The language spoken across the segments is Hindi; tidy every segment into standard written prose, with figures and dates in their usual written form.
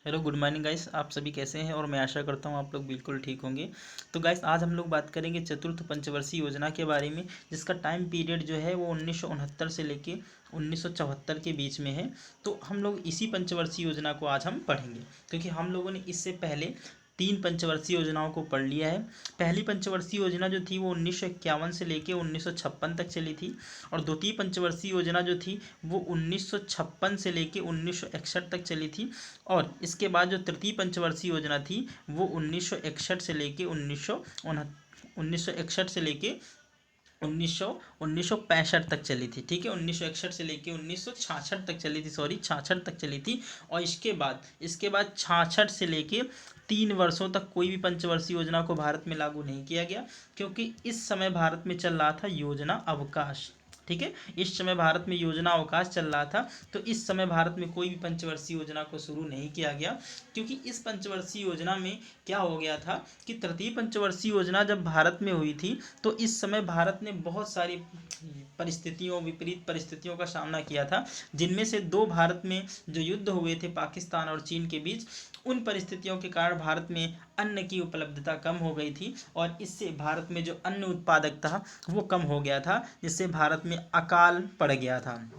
हेलो गुड मॉर्निंग गाइस, आप सभी कैसे हैं। और मैं आशा करता हूं आप लोग बिल्कुल ठीक होंगे। तो गाइस आज हम लोग बात करेंगे चतुर्थ पंचवर्षीय योजना के बारे में, जिसका टाइम पीरियड जो है वो 1969 से लेके 1974 के बीच में है। तो हम लोग इसी पंचवर्षीय योजना को आज हम पढ़ेंगे, क्योंकि हम लोगों ने इससे पहले तीन पंचवर्षीय योजनाओं को पढ़ लिया है। पहली पंचवर्षीय योजना जो थी वो 1951 से लेके 1956 तक चली थी, और द्वितीय पंचवर्षीय योजना जो थी वो 1956 से लेके 1961 तक चली थी। और इसके बाद जो तृतीय पंचवर्षीय योजना थी वो 1961 से लेके 1961 से लेके 1965 तक चली थी। ठीक है, 1961 से लेके 1966 तक चली थी, सॉरी 66 तक चली थी। और इसके बाद 66 से लेके 3 वर्षों तक कोई भी पंचवर्षीय योजना को भारत में लागू नहीं किया गया, क्योंकि इस समय भारत में चल रहा था योजना अवकाश। ठीक है, इस समय भारत में योजना अवकाश चल रहा था, तो इस समय भारत में कोई भी पंचवर्षीय योजना को शुरू नहीं किया गया। क्योंकि इस पंचवर्षीय योजना में क्या हो गया था कि तृतीय पंचवर्षीय योजना जब भारत में हुई थी, तो इस समय भारत ने बहुत सारी विपरीत परिस्थितियों का सामना किया था, जिनमें से दो भारत में जो युद्ध हुए थे पाकिस्तान और चीन के बीच, उन परिस्थितियों के कारण भारत में अन्न की उपलब्धता कम हो गई थी, और इससे भारत में जो अन्न उत्पादक था वो कम हो गया था, जिससे भारत में अकाल पड़ गया था।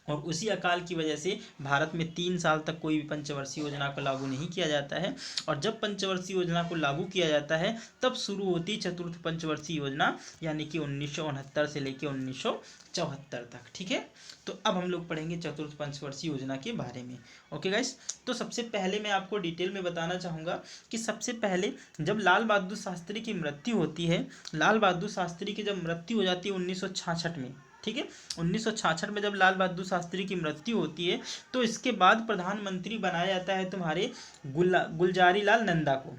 और उसी अकाल की वजह से भारत में 3 साल तक कोई भी पंचवर्षीय योजना को लागू नहीं किया जाता है। और जब पंचवर्षीय योजना को लागू किया जाता है तब शुरू होती चतुर्थ पंचवर्षीय योजना, यानी कि 1969 से लेकर 1974 तक। ठीक है, तो अब हम लोग पढ़ेंगे चतुर्थ पंचवर्षीय योजना के बारे में। ओके गाइस, तो सबसे पहले मैं आपको डिटेल में बताना चाहूँगा कि सबसे पहले जब लाल बहादुर शास्त्री की मृत्यु होती है, लाल बहादुर शास्त्री की जब मृत्यु हो जाती है 1966 में। ठीक है, 1966 में जब लाल बहादुर शास्त्री की मृत्यु होती है, तो इसके बाद प्रधानमंत्री बनाया जाता है तुम्हारे गुलजारी लाल नंदा को।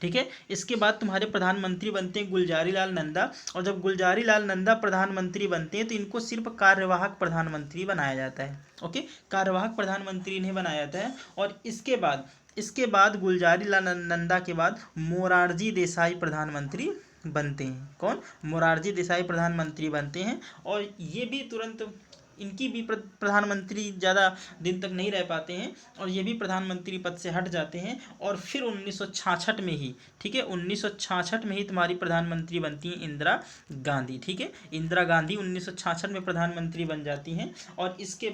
ठीक है, इसके बाद तुम्हारे प्रधानमंत्री बनते हैं गुलजारी लाल नंदा। और जब गुलजारी लाल नंदा प्रधानमंत्री बनते हैं तो इनको सिर्फ कार्यवाहक प्रधानमंत्री बनाया जाता है। ओके, कार्यवाहक प्रधानमंत्री इन्हें बनाया जाता है। और इसके बाद गुलजारी लाल नंदा के बाद मोरारजी देसाई प्रधानमंत्री बनते हैं। कौन? मोरारजी देसाई प्रधानमंत्री बनते हैं। और ये भी तुरंत इनकी भी प्रधानमंत्री ज़्यादा दिन तक नहीं रह पाते हैं, और ये भी प्रधानमंत्री पद से हट जाते हैं। और फिर 1966 में ही, ठीक है, 1966 में ही तुम्हारी प्रधानमंत्री बनती हैं इंदिरा गांधी। ठीक है, इंदिरा गांधी 1966 में प्रधानमंत्री बन जाती हैं। और इसके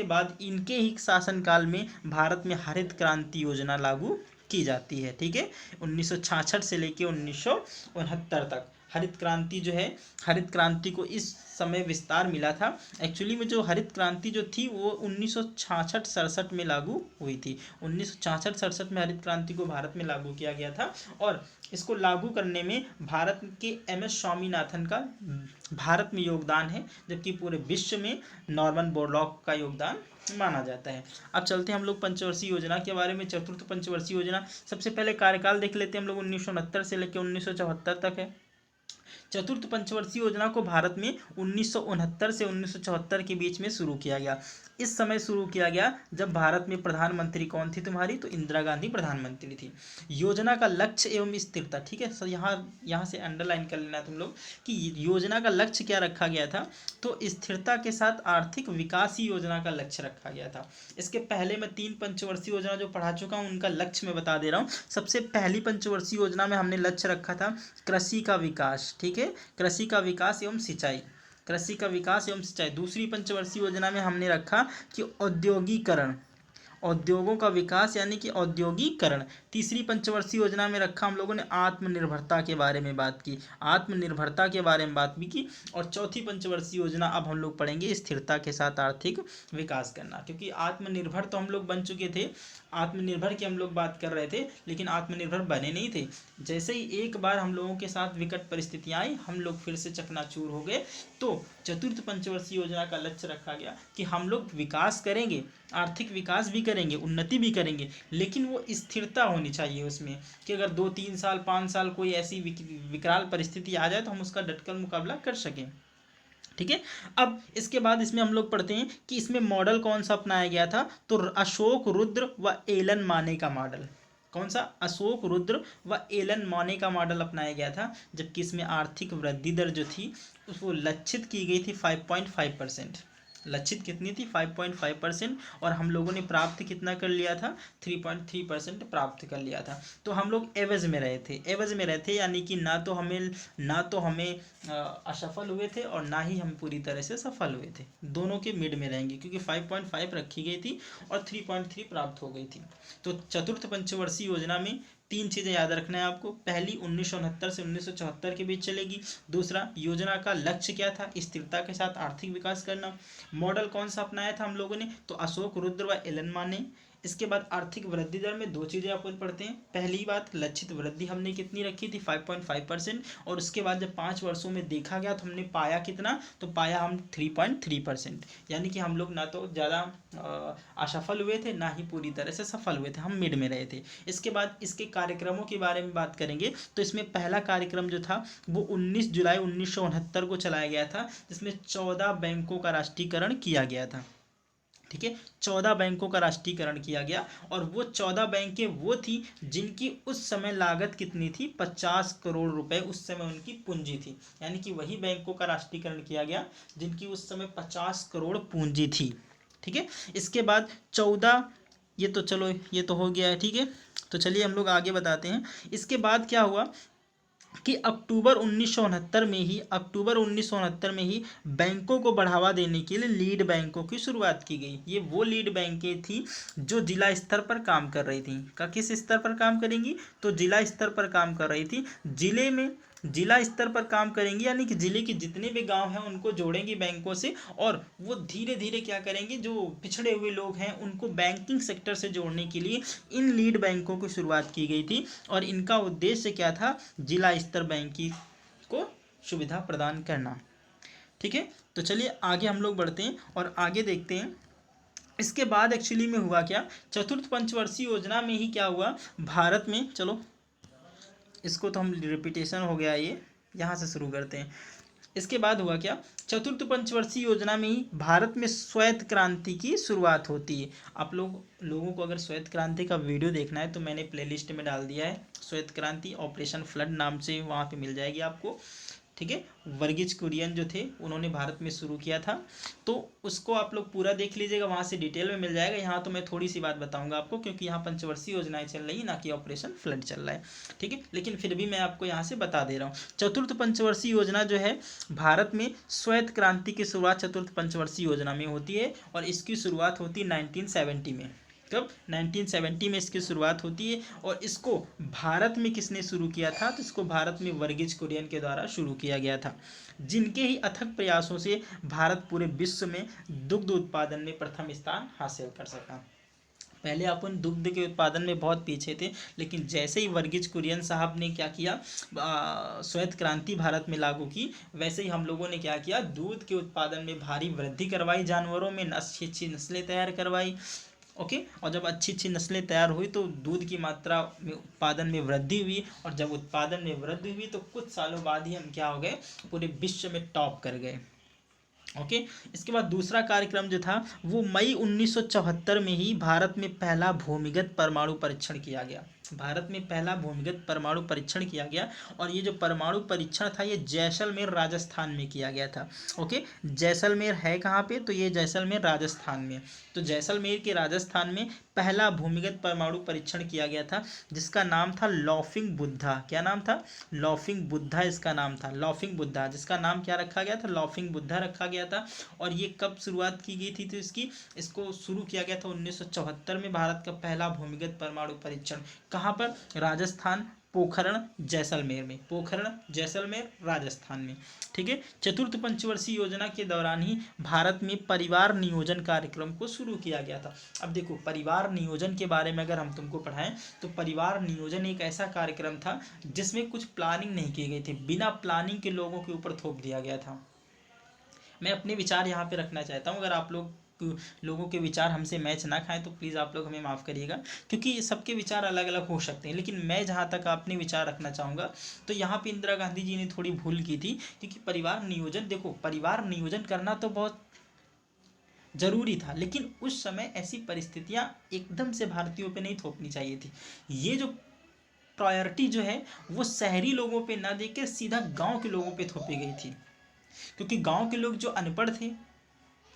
बाद इनके ही शासनकाल में भारत में हरित क्रांति योजना लागू की जाती है। ठीक है, 1966 से लेकर 1969 तक हरित क्रांति जो है, हरित क्रांति को इस समय विस्तार मिला था। एक्चुअली में जो हरित क्रांति जो थी वो 1966-67 में लागू हुई थी। 1966-67 में हरित क्रांति को भारत में लागू किया गया था। और इसको लागू करने में भारत के MS स्वामीनाथन का भारत में योगदान है, जबकि पूरे विश्व में नॉर्मन बोरलॉग का योगदान माना जाता है। अब चलते हैं हम लोग पंचवर्षीय योजना के बारे में। चतुर्थ पंचवर्षीय योजना, सबसे पहले कार्यकाल देख लेते हैं हम लोग। 1969 से लेकर 1974 तक है। चतुर्थ पंचवर्षीय योजना को भारत में 1969 से 1974 के बीच में शुरू किया गया। इस समय शुरू किया गया जब भारत में प्रधानमंत्री कौन थी तुम्हारी? तो इंदिरा गांधी प्रधानमंत्री थी। योजना का लक्ष्य एवं स्थिरता, ठीक है, सर यहाँ से अंडरलाइन कर लेना तुम लोग कि योजना का लक्ष्य क्या रखा गया था। तो स्थिरता के साथ आर्थिक विकास ही योजना का लक्ष्य रखा गया था। इसके पहले मैं 3 पंचवर्षीय योजना जो पढ़ा चुका हूँ उनका लक्ष्य मैं बता दे रहा हूँ। सबसे पहली पंचवर्षीय योजना में हमने लक्ष्य रखा था कृषि का विकास। ठीक है, कृषि का विकास एवं सिंचाई, कृषि का विकास एवं सिंचाई। दूसरी पंचवर्षीय योजना में हमने रखा कि औद्योगिकरण, उद्योगों का विकास यानी कि औद्योगिकरण। तीसरी पंचवर्षीय योजना में रखा हम लोगों ने आत्मनिर्भरता के बारे में बात की, आत्मनिर्भरता के बारे में बात भी की। और चौथी पंचवर्षीय योजना अब हम लोग पढ़ेंगे स्थिरता के साथ आर्थिक विकास करना, क्योंकि आत्मनिर्भर तो हम लोग बन चुके थे, आत्मनिर्भर की हम लोग बात कर रहे थे, लेकिन आत्मनिर्भर बने नहीं थे। जैसे ही एक बार हम लोगों के साथ विकट परिस्थितियाँ आई, हम लोग फिर से चकनाचूर हो गए। तो चतुर्थ पंचवर्षीय योजना का लक्ष्य रखा गया कि हम लोग विकास करेंगे, आर्थिक विकास भी करेंगे, उन्नति भी करेंगे, लेकिन वो स्थिरता होनी चाहिए उसमें, कि अगर 2-3 साल 5 साल कोई ऐसी विकराल परिस्थिति आ जाए तो हम उसका डटकर मुकाबला कर सकें। ठीक है, अब इसके बाद इसमें हम लोग पढ़ते हैं कि इसमें मॉडल कौन सा अपनाया गया था। तो अशोक रुद्र व एलन माने का मॉडल, कौन सा? अशोक रुद्र व एलन माने का मॉडल अपनाया गया था। जबकि इसमें आर्थिक वृद्धि दर जो थी उसको लक्षित की गई थी 5.5%। लक्षित कितनी थी 5.5%, और हम लोगों ने प्राप्त कितना कर लिया था 3.3% प्राप्त कर लिया था। तो हम लोग एवज में रहे थे, एवज में रहे थे, यानी कि ना तो हमें असफल हुए थे और ना ही हम पूरी तरह से सफल हुए थे, दोनों के मिड में रहेंगे, क्योंकि 5.5 रखी गई थी और 3.3 प्राप्त हो गई थी। तो चतुर्थ पंचवर्षीय योजना में तीन चीज़ें याद रखना है आपको। पहली 1969 से 1974 के बीच चलेगी। दूसरा, योजना का लक्ष्य क्या था, स्थिरता के साथ आर्थिक विकास करना। मॉडल कौन सा अपनाया था हम लोगों ने, तो अशोक रुद्र व एलन मा ने। इसके बाद आर्थिक वृद्धि दर में दो चीज़ें अपन पढ़ते हैं। पहली बात, लक्षित वृद्धि हमने कितनी रखी थी 5.5%, और उसके बाद जब 5 वर्षों में देखा गया तो हमने पाया कितना, तो पाया हम 3.3%, यानी कि हम लोग ना तो ज़्यादा असफल हुए थे, ना ही पूरी तरह से सफल हुए थे, हम मिड में रहे थे। इसके बाद इसके कार्यक्रमों के बारे में बात करेंगे, तो इसमें पहला कार्यक्रम जो था वो 19 जुलाई 1969 को चलाया गया था, जिसमें 14 बैंकों का राष्ट्रीयकरण किया गया था। ठीक है, 14 बैंकों का राष्ट्रीयकरण किया गया, और वो 14 बैंकें वो थी जिनकी उस समय लागत कितनी थी 50 करोड़ रुपए उस समय उनकी पूंजी थी, यानी कि वही बैंकों का राष्ट्रीयकरण किया गया जिनकी उस समय 50 करोड़ पूंजी थी। ठीक है, इसके बाद 14, ये तो चलो ये तो हो गया है। ठीक है, तो चलिए हम लोग आगे बताते हैं। इसके बाद क्या हुआ कि अक्टूबर 1969 में ही बैंकों को बढ़ावा देने के लिए लीड बैंकों की शुरुआत की गई। ये वो लीड बैंकें थी जो जिला स्तर पर काम कर रही थी। का किस स्तर पर काम करेंगी, तो जिला स्तर पर काम कर रही थी। जिले में जिला स्तर पर काम करेंगी, यानी कि जिले के जितने भी गांव हैं उनको जोड़ेंगी बैंकों से, और वो धीरे धीरे क्या करेंगे, जो पिछड़े हुए लोग हैं उनको बैंकिंग सेक्टर से जोड़ने के लिए इन लीड बैंकों की शुरुआत की गई थी। और इनका उद्देश्य क्या था, जिला स्तर बैंकिंग को सुविधा प्रदान करना। ठीक है, तो चलिए आगे हम लोग बढ़ते हैं और आगे देखते हैं। इसके बाद एक्चुअली में हुआ क्या, चतुर्थ पंचवर्षीय योजना में ही क्या हुआ भारत में, चलो इसको तो हम रिपीटेशन हो गया, ये यहाँ से शुरू करते हैं। इसके बाद हुआ क्या, चतुर्थ पंचवर्षीय योजना में ही भारत में श्वेत क्रांति की शुरुआत होती है। आप लोगों को अगर श्वेत क्रांति का वीडियो देखना है तो मैंने प्लेलिस्ट में डाल दिया है, श्वेत क्रांति ऑपरेशन फ्लड नाम से वहाँ पे मिल जाएगी आपको। ठीक है, वर्गीज कुरियन जो थे उन्होंने भारत में शुरू किया था, तो उसको आप लोग पूरा देख लीजिएगा, वहाँ से डिटेल में मिल जाएगा। यहाँ तो मैं थोड़ी सी बात बताऊंगा आपको, क्योंकि यहाँ पंचवर्षीय योजनाएं चल रही, ना कि ऑपरेशन फ्लड चल रहा है। ठीक है, लेकिन फिर भी मैं आपको यहाँ से बता दे रहा हूँ। चतुर्थ पंचवर्षीय योजना जो है भारत में श्वेत क्रांति की शुरुआत चतुर्थ पंचवर्षीय योजना में होती है, और इसकी शुरुआत होती है 1970 में। कब, 1970 में इसकी शुरुआत होती है। और इसको भारत में किसने शुरू किया था, तो इसको भारत में वर्गीज कुरियन के द्वारा शुरू किया गया था, जिनके ही अथक प्रयासों से भारत पूरे विश्व में दुग्ध उत्पादन में प्रथम स्थान हासिल कर सका। पहले अपन दुग्ध के उत्पादन में बहुत पीछे थे, लेकिन जैसे ही वर्गीज कुरियन साहब ने क्या किया, श्वेत क्रांति भारत में लागू की, वैसे ही हम लोगों ने क्या किया, दूध के उत्पादन में भारी वृद्धि करवाई, जानवरों में अच्छी अच्छी नस्लें तैयार करवाई। ओके, और जब अच्छी अच्छी नस्लें तैयार हुई तो दूध की मात्रा में उत्पादन में वृद्धि हुई, और जब उत्पादन में वृद्धि हुई तो कुछ सालों बाद ही हम क्या हो गए, पूरे विश्व में टॉप कर गए। ओके, इसके बाद दूसरा कार्यक्रम जो था वो मई 1974 में ही भारत में पहला भूमिगत परमाणु परीक्षण किया गया। भारत में पहला भूमिगत परमाणु परीक्षण किया गया, और ये जो परमाणु परीक्षण था ये जैसलमेर राजस्थान में किया गया था। ओके, जैसलमेर है कहाँ पे, तो ये जैसलमेर राजस्थान में। तो जैसलमेर के राजस्थान में पहला भूमिगत परमाणु परीक्षण किया गया था, जिसका नाम था लॉफिंग बुद्धा। क्या नाम था, लॉफिंग बुद्धा इसका नाम था, लॉफिंग बुद्धा, जिसका नाम क्या रखा गया था, लॉफिंग बुद्धा रखा गया था। और ये कब शुरुआत की गई थी, तो इसको शुरू किया गया था 1974 में, भारत का पहला भूमिगत परमाणु परीक्षण। कहाँ पर, राजस्थान, पोखरण जैसलमेर में, पोखरण जैसलमेर राजस्थान में। ठीक है, चतुर्थ पंचवर्षीय योजना के दौरान ही भारत में परिवार नियोजन कार्यक्रम को शुरू किया गया था। अब देखो, परिवार नियोजन के बारे में अगर हम तुमको पढ़ाएं तो परिवार नियोजन एक ऐसा कार्यक्रम था जिसमें कुछ प्लानिंग नहीं की गई थी, बिना प्लानिंग के लोगों के ऊपर थोप दिया गया था। मैं अपने विचार यहाँ पे रखना चाहता हूँ, अगर आप लोगों के विचार हमसे मैच ना खाएं तो प्लीज़ आप लोग हमें माफ़ करिएगा, क्योंकि सबके विचार अलग अलग हो सकते हैं, लेकिन मैं जहाँ तक अपने विचार रखना चाहूँगा तो यहाँ पे इंदिरा गांधी जी ने थोड़ी भूल की थी, क्योंकि परिवार नियोजन, देखो परिवार नियोजन करना तो बहुत ज़रूरी था, लेकिन उस समय ऐसी परिस्थितियाँ एकदम से भारतीयों पे नहीं थोपनी चाहिए थी। ये जो प्रायोरिटी जो है वो शहरी लोगों पे ना देकर सीधा गांव के लोगों पे थोपी गई थी, क्योंकि गांव के लोग जो अनपढ़ थे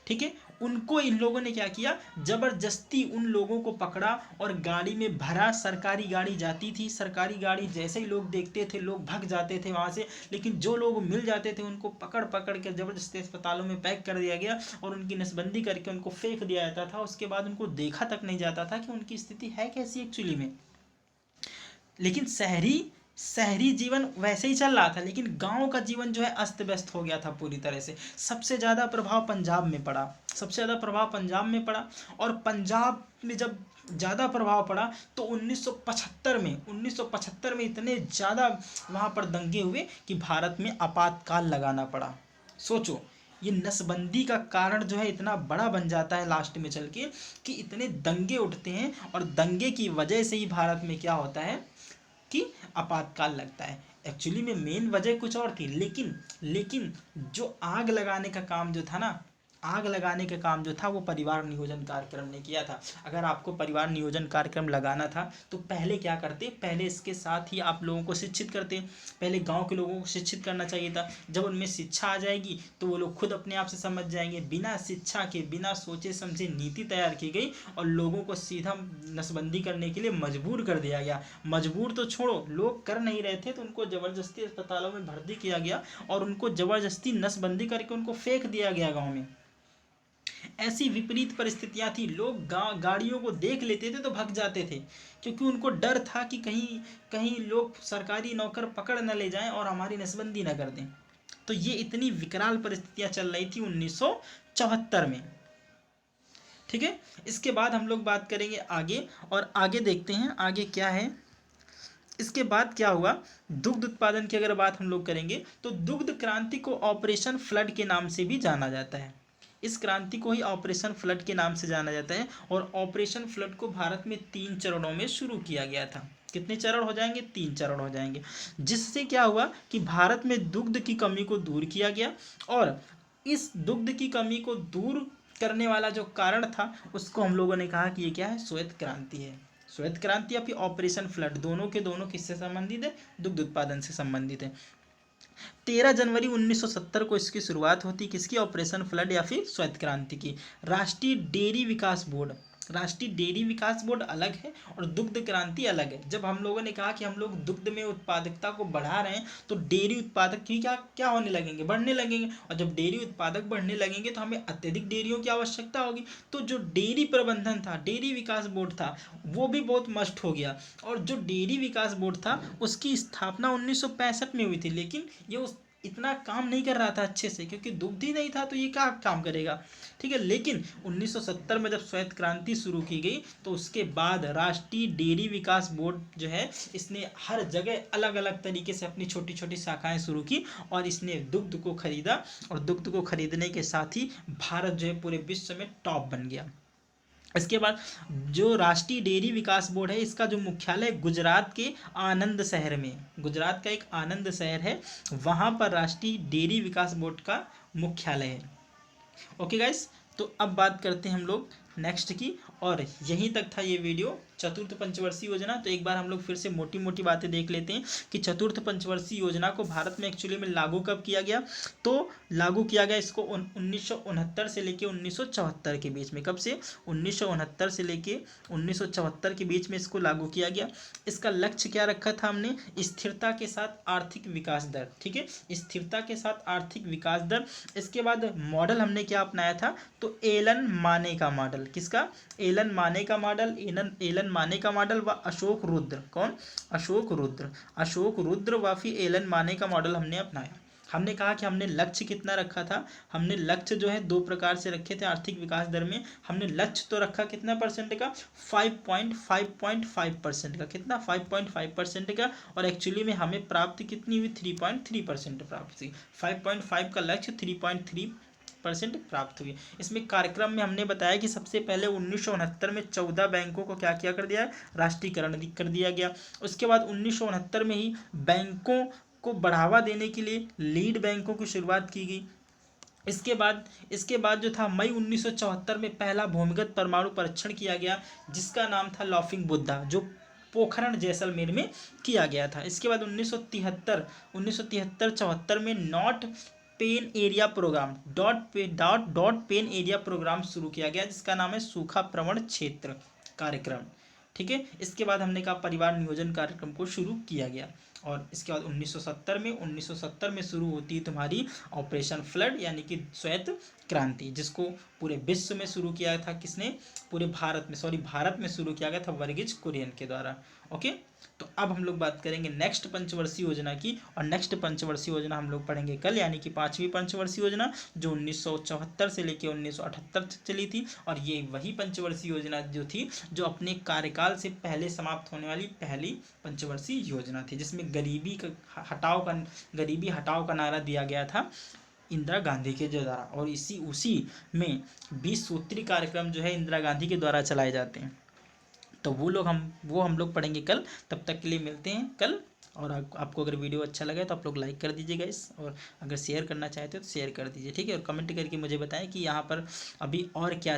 ठीक है। उनको इन लोगों ने क्या किया, जबरदस्ती उन लोगों को पकड़ा और गाड़ी में भरा। सरकारी गाड़ी जाती थी, सरकारी गाड़ी जैसे ही लोग देखते थे लोग भाग जाते थे वहां से, लेकिन जो लोग मिल जाते थे उनको पकड़ पकड़ कर जबरदस्ती अस्पतालों में पैक कर दिया गया और उनकी नसबंदी करके उनको फेंक दिया जाता था। उसके बाद उनको देखा तक नहीं जाता था कि उनकी स्थिति है कैसी एक्चुअली में। लेकिन शहरी शहरी जीवन वैसे ही चल रहा था, लेकिन गांव का जीवन जो है अस्त व्यस्त हो गया था पूरी तरह से। सबसे ज़्यादा प्रभाव पंजाब में पड़ा, सबसे ज़्यादा प्रभाव पंजाब में पड़ा। और पंजाब में जब ज़्यादा प्रभाव पड़ा तो 1975 में इतने ज़्यादा वहाँ पर दंगे हुए कि भारत में आपातकाल लगाना पड़ा। सोचो, ये नसबंदी का कारण जो है इतना बड़ा बन जाता है लास्ट में चल के कि इतने दंगे उठते हैं, और दंगे की वजह से ही भारत में क्या होता है कि आपातकाल लगता है। एक्चुअली में मेन वजह कुछ और थी, लेकिन जो आग लगाने का काम जो था ना, आग लगाने का काम जो था वो परिवार नियोजन कार्यक्रम ने किया था। अगर आपको परिवार नियोजन कार्यक्रम लगाना था तो पहले क्या करते, पहले इसके साथ ही आप लोगों को शिक्षित करते। पहले गांव के लोगों को शिक्षित करना चाहिए था। जब उनमें शिक्षा आ जाएगी तो वो लोग खुद अपने आप से समझ जाएंगे। बिना शिक्षा के, बिना सोचे समझे नीति तैयार की गई और लोगों को सीधा नसबंदी करने के लिए मजबूर कर दिया गया। मजबूर तो छोड़ो, लोग कर नहीं रहे थे तो उनको ज़बरदस्ती अस्पतालों में भर्ती किया गया और उनको ज़बरदस्ती नसबंदी करके उनको फेंक दिया गया गाँव में। ऐसी विपरीत परिस्थितियां थी। लोग गाड़ियों को देख लेते थे तो भाग जाते थे, क्योंकि उनको डर था कि कहीं कहीं लोग सरकारी नौकर पकड़ न ले जाएं और हमारी नसबंदी न कर दें। तो ये इतनी विकराल परिस्थितियां चल रही थी 1974 में। ठीक है, इसके बाद हम लोग बात करेंगे आगे, और आगे देखते हैं आगे क्या है। इसके बाद क्या हुआ, दुग्ध उत्पादन की अगर बात हम लोग करेंगे तो दुग्ध क्रांति को ऑपरेशन फ्लड के नाम से भी जाना जाता है। इस क्रांति को ही ऑपरेशन फ्लड के नाम से जाना जाता है। और ऑपरेशन फ्लड को भारत में 3 चरणों में शुरू किया गया था। कितने चरण हो जाएंगे, 3 चरण हो जाएंगे। जिससे क्या हुआ कि भारत में दुग्ध की कमी को दूर किया गया, और इस दुग्ध की कमी को दूर करने वाला जो कारण था उसको हम लोगों ने कहा कि ये क्या है, श्वेत क्रांति है। श्वेत क्रांति या फिर ऑपरेशन फ्लड, दोनों के दोनों किससे संबंधित है, दुग्ध उत्पादन से संबंधित है। 13 जनवरी 1970 को इसकी शुरुआत होती, किसकी, ऑपरेशन फ्लड या फिर श्वेत क्रांति की। राष्ट्रीय डेयरी विकास बोर्ड, राष्ट्रीय डेयरी विकास बोर्ड अलग है और दुग्ध क्रांति अलग है। जब हम लोगों ने कहा कि हम लोग दुग्ध में उत्पादकता को बढ़ा रहे हैं तो डेयरी उत्पादक की क्या क्या होने लगेंगे, बढ़ने लगेंगे। और जब डेयरी उत्पादक बढ़ने लगेंगे तो हमें अत्यधिक डेयरियों की आवश्यकता होगी। तो जो डेयरी प्रबंधन था, डेयरी विकास बोर्ड था, वो भी बहुत मस्ट हो गया। और जो डेयरी विकास बोर्ड था उसकी स्थापना 1965 में हुई थी, लेकिन ये उस इतना काम नहीं कर रहा था अच्छे से, क्योंकि दुग्ध ही नहीं था तो ये क्या काम करेगा। ठीक है, लेकिन 1970 में जब श्वेत क्रांति शुरू की गई तो उसके बाद राष्ट्रीय डेयरी विकास बोर्ड जो है, इसने हर जगह अलग अलग तरीके से अपनी छोटी छोटी शाखाएं शुरू की और इसने दुग्ध को खरीदा। और दुग्ध को खरीदने के साथ ही भारत जो है पूरे विश्व में टॉप बन गया। इसके बाद जो राष्ट्रीय डेयरी विकास बोर्ड है, इसका जो मुख्यालय गुजरात के आनंद शहर में, गुजरात का एक आनंद शहर है, वहाँ पर राष्ट्रीय डेयरी विकास बोर्ड का मुख्यालय है। ओके गाइस, तो अब बात करते हैं हम लोग नेक्स्ट की, और यहीं तक था ये वीडियो चतुर्थ पंचवर्षीय योजना। तो एक बार हम लोग फिर से मोटी मोटी बातें देख लेते हैं कि चतुर्थ पंचवर्षीय योजना को भारत में एक्चुअली में लागू कब किया गया। तो लागू किया गया इसको 1969 से लेके 1974 के बीच में। कब से, 1969 से लेके 1974 के बीच में इसको लागू किया गया। इसका लक्ष्य क्या रखा था हमने, स्थिरता के साथ आर्थिक विकास दर। ठीक है, स्थिरता के साथ आर्थिक विकास दर। इसके बाद मॉडल हमने क्या अपनाया था, तो एलन माने का मॉडल। किसका, एलन माने का मॉडल, एलन माने का मॉडल व अशोक रुद्र, कौन, अशोक रुद्र व फिर एलन माने का मॉडल हमने अपनाया। हमने कहा कि हमने लक्ष्य कितना रखा था, हमने लक्ष्य जो है 2 प्रकार से रखे थे आर्थिक विकास दर में। हमने लक्ष्य तो रखा कितना परसेंट का, 5.5% का। कितना, 5.5% का। और एक्चुअली में हमें प्राप्ति कितनी हुई, 3.3% प्राप्त हुई। 5.5 का लक्ष्य, 3.3% प्राप्त हुई। इसमें कार्यक्रम में हमने बताया कि सबसे पहले 1969 में 14 बैंकों को क्या किया कर दिया, राष्ट्रीयकरण कर दिया गया। उसके बाद 1969 में ही बैंकों को बढ़ावा देने के लिए लीड बैंकों की शुरुआत की गई। इसके बाद जो था मई 1974 में पहला भूमिगत परमाणु परीक्षण किया गया, जिसका नाम था लॉफिंग बुद्धा, जो पोखरण जैसलमेर में किया गया था। इसके बाद 1973-74 में नॉर्थ पेन एरिया प्रोग्राम, डॉट पेन एरिया प्रोग्राम शुरू किया गया, जिसका नाम है सूखा प्रवण क्षेत्र कार्यक्रम। ठीक है, इसके बाद हमने कहा परिवार नियोजन कार्यक्रम को शुरू किया गया। और इसके बाद 1970 में शुरू होती है तुम्हारी ऑपरेशन फ्लड, यानी कि श्वेत क्रांति, जिसको पूरे विश्व में शुरू किया था किसने, पूरे भारत में शुरू किया गया था वर्गीज कुरियन के द्वारा। ओके, तो अब हम लोग बात करेंगे नेक्स्ट पंचवर्षीय योजना की, और नेक्स्ट पंचवर्षीय योजना हम लोग पढ़ेंगे कल, यानी कि 5वीं पंचवर्षीय योजना, जो 1974 से लेकर 1978 तक चली थी। और ये वही पंचवर्षीय योजना जो थी जो अपने कार्यकाल से पहले समाप्त होने वाली पहली पंचवर्षीय योजना थी, जिसमें गरीबी हटाओ का नारा दिया गया था इंदिरा गांधी के द्वारा। और उसी में 20 सूत्री कार्यक्रम जो है इंदिरा गांधी के द्वारा चलाए जाते हैं। तो वो हम लोग पढ़ेंगे कल। तब तक के लिए मिलते हैं कल। और आपको अगर वीडियो अच्छा लगे तो आप लोग लाइक कर दीजिएगा इस, और अगर शेयर करना चाहते हो तो शेयर कर दीजिए। ठीक है, और कमेंट करके मुझे बताएं कि यहाँ पर अभी और क्या